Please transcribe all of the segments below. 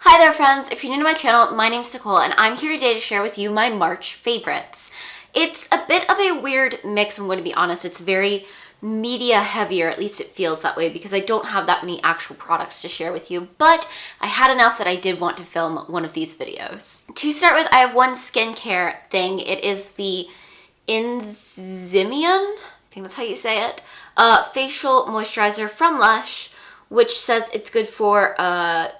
Hi there friends, if you're new to my channel, my name's Nicole and I'm here today to share with you my March favorites. It's a bit of a weird mix, I'm going to be honest. It's very media heavier, at least it feels that way, because I don't have that many actual products to share with you, but I had enough that I did want to film one of these videos. To start with, I have one skincare thing. It is the Enzymian, I think that's how you say it, facial moisturizer from Lush, which says it's good for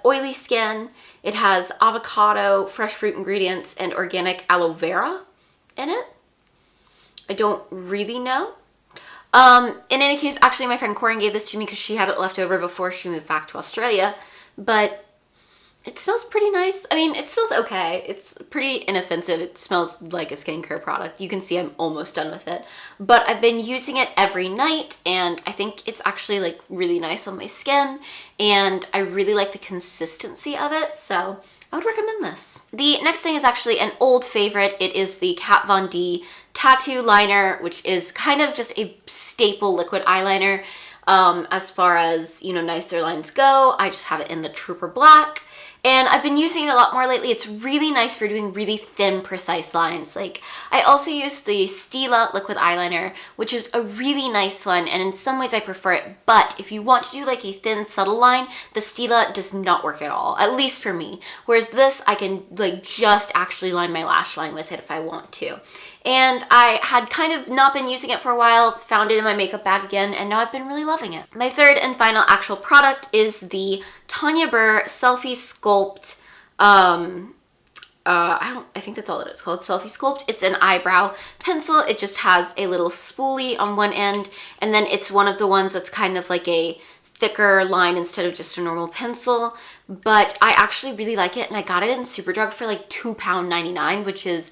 oily skin. It has avocado, fresh fruit ingredients, and organic aloe vera in it. I don't really know. In any case, actually my friend Corinne gave this to me because she had it left over before she moved back to Australia, but it smells pretty nice. I mean, it smells okay. It's pretty inoffensive. It smells like a skincare product. You can see I'm almost done with it. But I've been using it every night and I think it's actually like really nice on my skin and I really like the consistency of it, so I would recommend this. The next thing is actually an old favorite. It is the Kat Von D Tattoo Liner, which is kind of just a staple liquid eyeliner as far as, you know, nicer lines go. I just have it in the Trooper Black. And I've been using it a lot more lately. It's really nice for doing really thin, precise lines. Like, I also use the Stila liquid eyeliner, which is a really nice one, and in some ways I prefer it. But if you want to do like a thin, subtle line, the Stila does not work at all, at least for me. Whereas this, I can like just actually line my lash line with it if I want to. And I had kind of not been using it for a while, found it in my makeup bag again, and now I've been really loving it. My third and final actual product is the Tanya Burr Selfie Sculpt, I think that's all it is called, Selfie Sculpt. It's an eyebrow pencil. It just has a little spoolie on one end, and then it's one of the ones that's kind of like a thicker line instead of just a normal pencil. But I actually really like it, and I got it in Superdrug for like £2.99, which is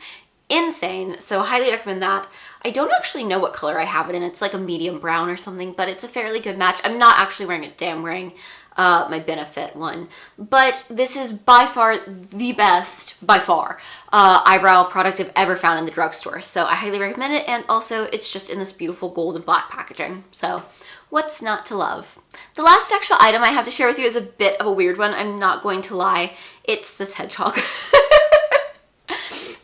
insane, so highly recommend that. I don't actually know what color I have it in. It's like a medium brown or something, but it's a fairly good match. I'm not actually wearing it today. I'm wearing my Benefit one, but this is by far the best, by far, eyebrow product I've ever found in the drugstore, so I highly recommend it. And also it's just in this beautiful gold and black packaging, so what's not to love? The last actual item I have to share with you is a bit of a weird one, I'm not going to lie. It's this hedgehog.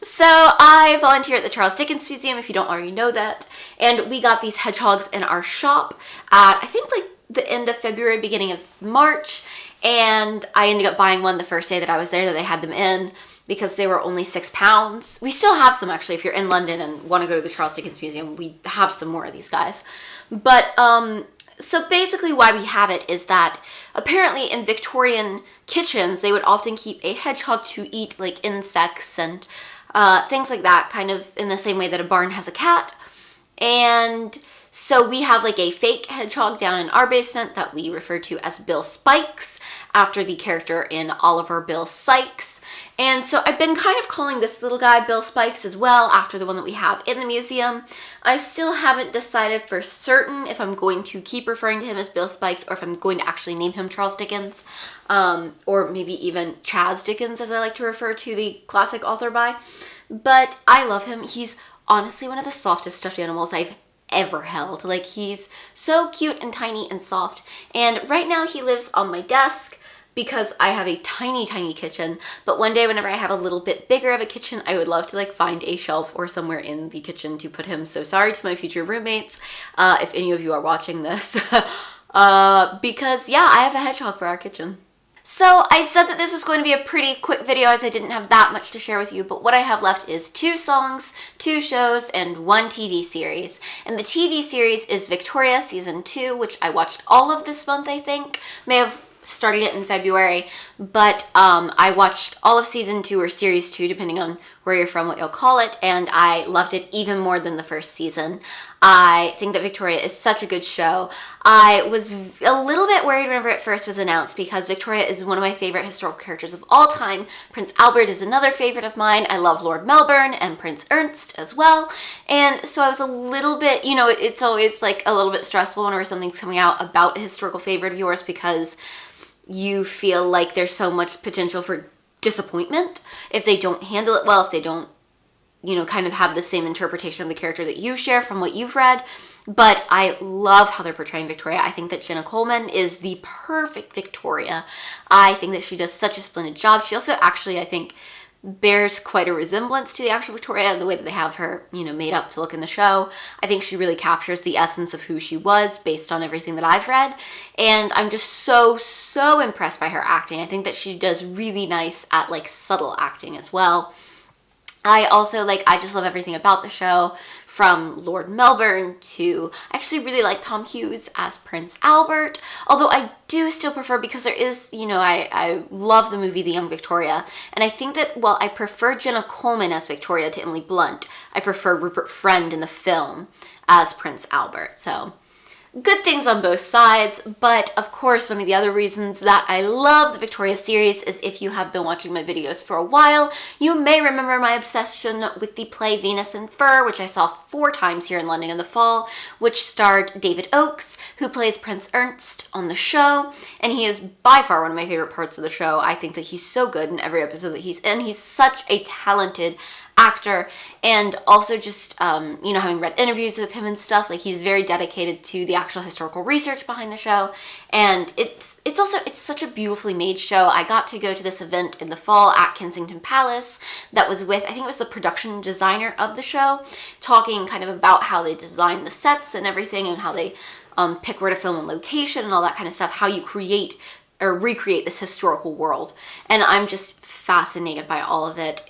So I volunteer at the Charles Dickens Museum, if you don't already know that, and we got these hedgehogs in our shop at, I think, like the end of February, beginning of March, and I ended up buying one the first day that I was there that they had them in because they were only £6. We still have some, actually. If you're in London and want to go to the Charles Dickens Museum, we have some more of these guys. But so basically why we have it is that apparently in Victorian kitchens, they would often keep a hedgehog to eat like insects and things like that, kind of in the same way that a barn has a cat. And so we have like a fake hedgehog down in our basement that we refer to as Bill Spikes, after the character in Oliver Bill Sykes. And so I've been kind of calling this little guy Bill Spikes as well, after the one that we have in the museum. I still haven't decided for certain if I'm going to keep referring to him as Bill Spikes or if I'm going to actually name him Charles Dickens, or maybe even Chaz Dickens, as I like to refer to the classic author by. But I love him. He's honestly one of the softest stuffed animals I've ever held. Like, he's so cute and tiny and soft. And right now he lives on my desk because I have a tiny, tiny kitchen. But one day whenever I have a little bit bigger of a kitchen, I would love to like find a shelf or somewhere in the kitchen to put him. So sorry to my future roommates, if any of you are watching this, because yeah, I have a hedgehog for our kitchen. So I said that this was going to be a pretty quick video as I didn't have that much to share with you, but what I have left is 2 songs, 2 shows, and 1 TV series. And the TV series is Victoria Season 2, which I watched all of this month, I think. May have started it in February, but I watched all of Season 2 or Series 2, depending on where you're from, what you'll call it, and I loved it even more than the first season. I think that Victoria is such a good show. I was a little bit worried whenever it first was announced because Victoria is one of my favorite historical characters of all time. Prince Albert is another favorite of mine. I love Lord Melbourne and Prince Ernst as well. And so I was a little bit, you know, it's always like a little bit stressful whenever something's coming out about a historical favorite of yours because you feel like there's so much potential for disappointment if they don't handle it well, if they don't, you know, kind of have the same interpretation of the character that you share from what you've read. but I love how they're portraying Victoria. I think that Jenna Coleman is the perfect Victoria. I think that she does such a splendid job. She also actually, I think, bears quite a resemblance to the actual Victoria, the way that they have her, you know, made up to look in the show. I think she really captures the essence of who she was based on everything that I've read, and I'm just so impressed by her acting. I think that she does really nice at like subtle acting as well. I also I just love everything about the show, from Lord Melbourne to, I actually really like Tom Hughes as Prince Albert, although I do still prefer, because there is, you know, I love the movie The Young Victoria, and I think that while I prefer Jenna Coleman as Victoria to Emily Blunt, I prefer Rupert Friend in the film as Prince Albert. So good things on both sides, but of course one of the other reasons that I love the Victoria series is, if you have been watching my videos for a while, you may remember my obsession with the play Venus in Fur, which I saw 4 times here in London in the fall, which starred David Oakes, who plays Prince Ernst on the show, and he is by far one of my favorite parts of the show. I think that he's so good in every episode that he's in. He's such a talented actor, and also just you know, having read interviews with him and stuff, like, he's very dedicated to the actual historical research behind the show, and it's such a beautifully made show. I got to go to this event in the fall at Kensington Palace that was with, I think it was the production designer of the show, talking kind of about how they design the sets and everything, and how they pick where to film on location and all that kind of stuff, how you create or recreate this historical world. And I'm just fascinated by all of it.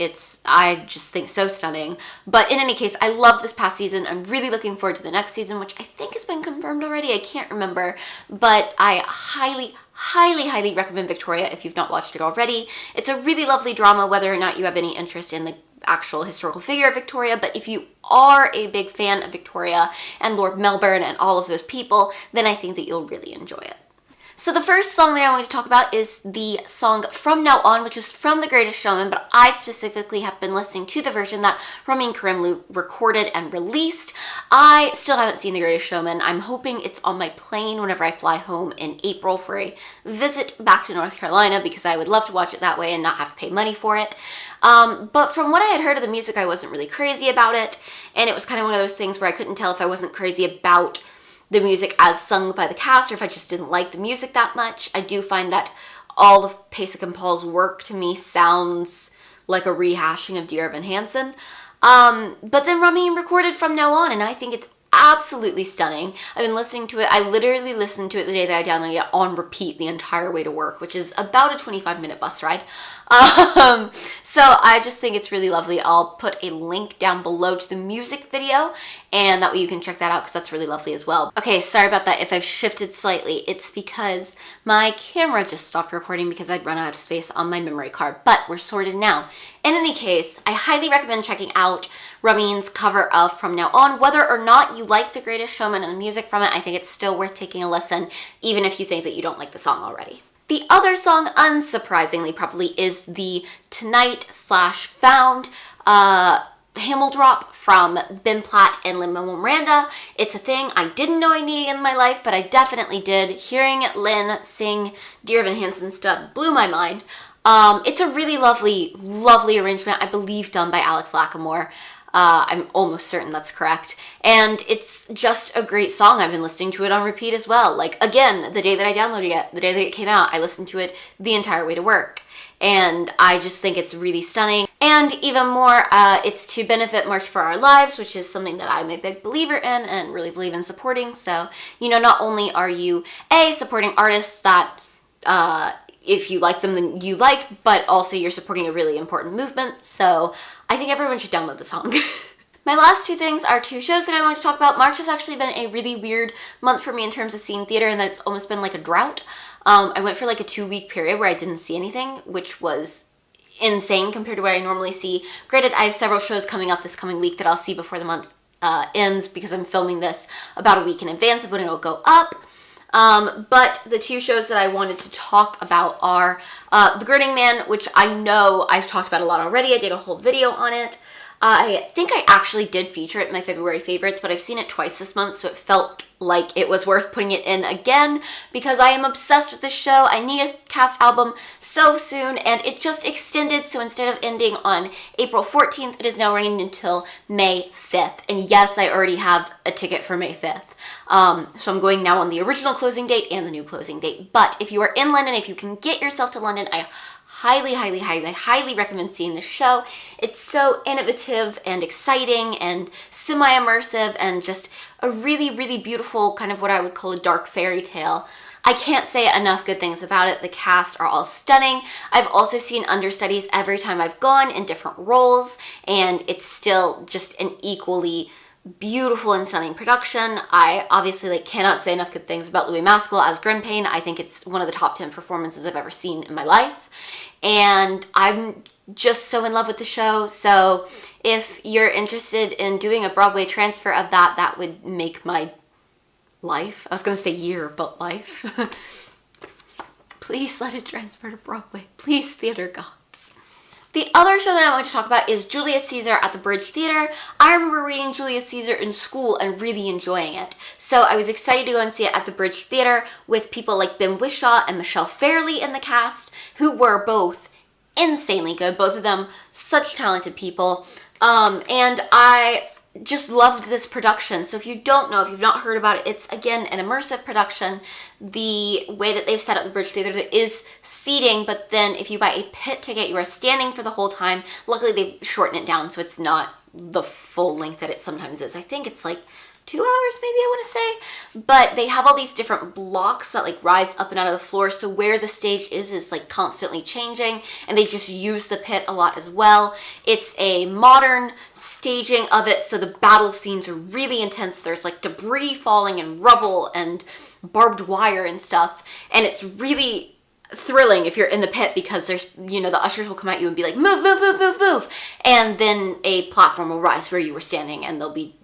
I just think so stunning. But in any case, I loved this past season. I'm really looking forward to the next season, which I think has been confirmed already. I can't remember, but I highly recommend Victoria if you've not watched it already. It's a really lovely drama, whether or not you have any interest in the actual historical figure of Victoria, but if you are a big fan of Victoria and Lord Melbourne and all of those people, then I think that you'll really enjoy it. So the first song that I want to talk about is the song From Now On, which is from The Greatest Showman, but I specifically have been listening to the version that Ramin Karimloo recorded and released. I still haven't seen The Greatest Showman. I'm hoping it's on my plane whenever I fly home in April for a visit back to North Carolina, because I would love to watch it that way and not have to pay money for it. But from what I had heard of the music, I wasn't really crazy about it, and it was kind of one of those things where I couldn't tell if I wasn't crazy about the music as sung by the cast, or if I just didn't like the music that much. I do find that all of Pasek and Paul's work to me sounds like a rehashing of Dear Evan Hansen. But then Ramin recorded From Now On, and I think it's absolutely stunning. I've been listening to it. I literally listened to it the day that I downloaded it on repeat the entire way to work, which is about a 25-minute bus ride. So I just think it's really lovely. I'll put a link down below to the music video, and that way you can check that out, because that's really lovely as well. Okay, sorry about that if I've shifted slightly. It's because my camera just stopped recording because I'd run out of space on my memory card, but we're sorted now. In any case, I highly recommend checking out Ramin's cover of From Now On. Whether or not you like The Greatest Showman and the music from it, I think it's still worth taking a listen, even if you think that you don't like the song already. The other song, unsurprisingly probably, is the Tonight/Found Hamel drop from Ben Platt and Lin-Manuel Miranda. It's a thing I didn't know I needed in my life, but I definitely did. Hearing Lin sing Dear Evan Hansen stuff blew my mind. It's a really lovely arrangement, I believe done by Alex Lacamoire. I'm almost certain that's correct. And it's just a great song. I've been listening to it on repeat as well. Like, again, the day that I downloaded it, the day that it came out, I listened to it the entire way to work. And I just think it's really stunning. And even more, it's to benefit March for Our Lives, which is something that I'm a big believer in and really believe in supporting. So, you know, not only are you, supporting artists that, if you like them, then you like, but also you're supporting a really important movement. So I think everyone should download the song. My last 2 things are 2 shows that I want to talk about. March has actually been a really weird month for me in terms of seeing theater, and that it's almost been like a drought. I went for like a 2-week period where I didn't see anything, which was insane compared to what I normally see. Granted, I have several shows coming up this coming week that I'll see before the month ends, because I'm filming this about a week in advance of when it'll go up. But the 2 shows that I wanted to talk about are The Grinning Man, which I know I've talked about a lot already. I did a whole video on it. I think I actually did feature it in my February favorites, but I've seen it twice this month, so it felt like it was worth putting it in again because I am obsessed with this show. I need a cast album so soon, and it just extended, so instead of ending on April 14th, it is now running until May 5th. And yes, I already have a ticket for May 5th. So I'm going now on the original closing date and the new closing date. But if you are in London, if you can get yourself to London, I highly recommend seeing the show. It's so innovative and exciting and semi-immersive and just a really beautiful kind of what I would call a dark fairy tale. I can't say enough good things about it. The cast are all stunning. I've also seen understudies every time I've gone in different roles, and it's still just an equally beautiful and stunning production. I obviously cannot say enough good things about Louis Maskell as Grimpain. I think it's one of the top 10 performances I've ever seen in my life. And I'm just so in love with the show. So if you're interested in doing a Broadway transfer of that, that would make my life. I was going to say year, but life. Please let it transfer to Broadway. Please, theater gods. The other show that I want to talk about is Julius Caesar at the Bridge Theater. I remember reading Julius Caesar in school and really enjoying it. So I was excited to go and see it at the Bridge Theater with people like Ben Whishaw and Michelle Fairley in the cast, who were both insanely good. Both of them such talented people. And I just loved this production. So if you don't know, if you've not heard about it, it's again an immersive production. The way that they've set up the Bridge Theater, there is seating, but then if you buy a pit ticket, you are standing for the whole time. Luckily, they've shortened it down so it's not the full length that it sometimes is. I think it's like 2 hours maybe, I want to say. But they have all these different blocks that rise up and out of the floor, so where the stage is constantly changing, and they just use the pit a lot as well. It's a modern staging of it, so the battle scenes are really intense. There's debris falling and rubble and barbed wire and stuff, and it's really thrilling if you're in the pit because there's, the ushers will come at you and be like, move, and then a platform will rise where you were standing and they'll be,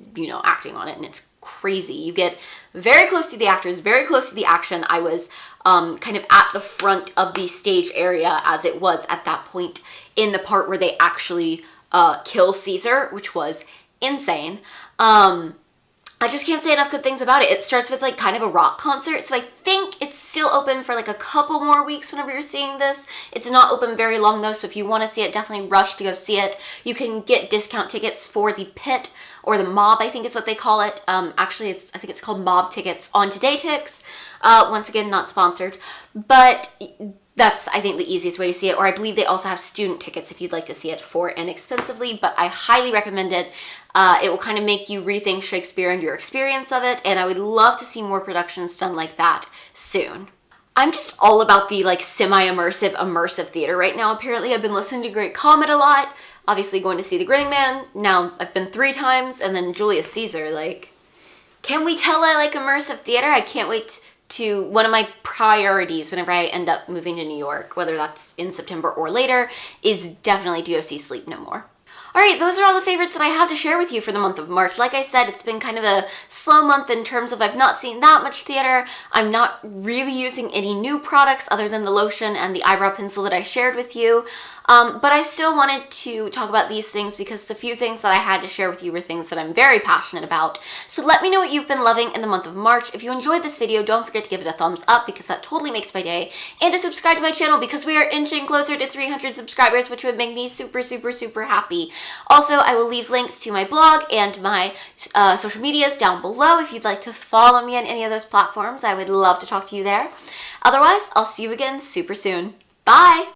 acting on it, and it's crazy. You get very close to the actors, very close to the action. I was kind of at the front of the stage area as it was at that point in the part where they actually kill Caesar, which was insane. I just can't say enough good things about it. It starts with kind of a rock concert, so I think it's still open for a couple more weeks whenever you're seeing this. It's not open very long though, so if you want to see it, definitely rush to go see it. You can get discount tickets for the pit, or the mob, I think is what they call it. Actually, I think it's called mob tickets on Today Tix. Once again, not sponsored, but that's, I think, the easiest way to see it. Or I believe they also have student tickets if you'd like to see it for inexpensively, but I highly recommend it. It will kind of make you rethink Shakespeare and your experience of it, and I would love to see more productions done like that soon. I'm just all about the semi-immersive, immersive theater right now. Apparently, I've been listening to Great Comet a lot. Obviously, going to see The Grinning Man. Now, I've been 3 times, and then Julius Caesar. Can we tell I like immersive theater? I can't wait to, one of my priorities whenever I end up moving to New York, whether that's in September or later, is definitely to go see Sleep No More. Alright, those are all the favorites that I have to share with you for the month of March. Like I said, it's been kind of a slow month in terms of I've not seen that much theater. I'm not really using any new products other than the lotion and the eyebrow pencil that I shared with you. But I still wanted to talk about these things because the few things that I had to share with you were things that I'm very passionate about. So let me know what you've been loving in the month of March. If you enjoyed this video, don't forget to give it a thumbs up because that totally makes my day. And to subscribe to my channel because we are inching closer to 300 subscribers, which would make me super happy. Also, I will leave links to my blog and my social medias down below if you'd like to follow me on any of those platforms. I would love to talk to you there. Otherwise, I'll see you again super soon. Bye!